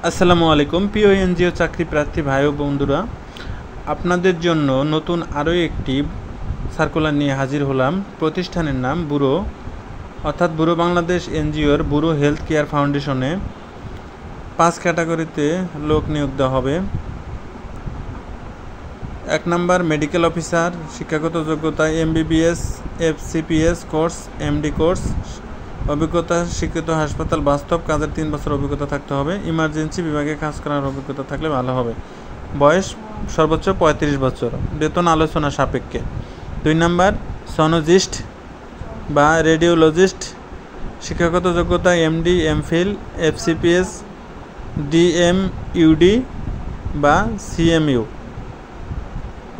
আসসালামু আলাইকুম প্রিয় এনজিও চাকরি প্রার্থী ভাই ও বন্ধুরা, আপনাদের জন্য নতুন আরও একটি সার্কুলার নিয়ে হাজির হলাম। প্রতিষ্ঠানের নাম ব্যুরো, অর্থাৎ ব্যুরো বাংলাদেশ এনজিওর ব্যুরো হেলথ কেয়ার ফাউন্ডেশনে 5 ক্যাটাগরিতে লোক নিয়োগ দেওয়া হবে। 1 নম্বর মেডিকেল অফিসার, শিক্ষাগত যোগ্যতা MBBS FCPS course, MD course, অভিজ্ঞতা স্বীকৃত হাসপাতাল, বাস্তব কাজের 3 বছর অভিজ্ঞতা থাকতে হবে। ইমার্জেন্সি বিভাগে কাজ করার অভিজ্ঞতা থাকলে ভালো হবে। বয়স সর্বোচ্চ 35 বছর, বেতন আলোচনা সাপেক্ষে। 2 নম্বর সনোজিস্ট বা রেডিওলজিস্ট, শিক্ষাগত যোগ্যতা MD MPhil FCPS DMUD বা CMU,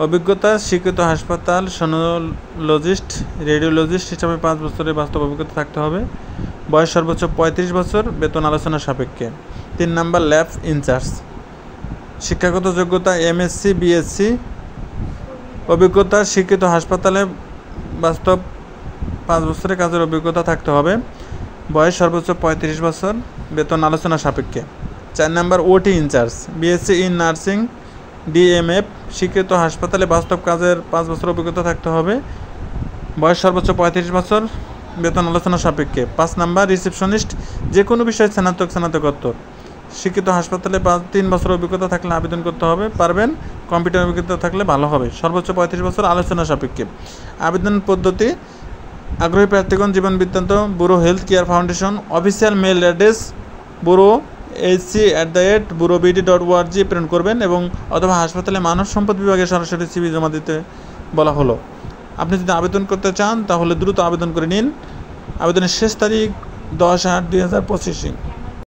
অভিজ্ঞতা স্বীকৃত হাসপাতাল, সনোলজিস্ট রেডিওলজিস্ট হিসাবে 5 বছরের বাস্তব অভিজ্ঞতা থাকতে হবে। বয়স সর্বোচ্চ 35 বছর, বেতন আলোচনা সাপেক্ষে। 3 নম্বর ল্যাব ইনচার্জ, শিক্ষাগত যোগ্যতা MSc BSc, অভিজ্ঞতা স্বীকৃত হাসপাতালে বাস্তব 5 বছরের কাজের অভিজ্ঞতা থাকতে হবে। বয়স সর্বোচ্চ 35 বছর, বেতন আলোচনা সাপেক্ষে। 4 নম্বর OT incharge, BSc in nursing DMF, স্বীকৃত হাসপাতালে বাস্তব কাজের 5 বছর অভিজ্ঞতা থাকতে হবে। বয়স সর্বোচ্চ 35 বছর, বেতন আলোচনা সাপেক্ষে। 5 নম্বর রিসেপশনিস্ট, যে কোনো বিষয়ে স্নাতকোত্তর, স্বীকৃত হাসপাতালে 3 বছর অভিজ্ঞতা থাকলে আবেদন করতে হবে, পারবেন। কম্পিউটার অভিজ্ঞতা থাকলে ভালো হবে। সর্বোচ্চ 35 বছর, আলোচনা সাপেক্ষে। আবেদন পদ্ধতি: আগ্রহী প্রার্থীগণ জীবন বৃত্তান্ত Buro health care foundation, official mail address Buro hc@burobd.org প্রেরণ করবেন এবং অথবা হাসপাতালে মানব সম্পদ বিভাগে সরাসরি CV জমা দিতে বলা হলো। আপনি যদি আবেদন করতে চান তাহলে দ্রুত আবেদন করে নিন। আবেদনের শেষ তারিখ 10/8/2025।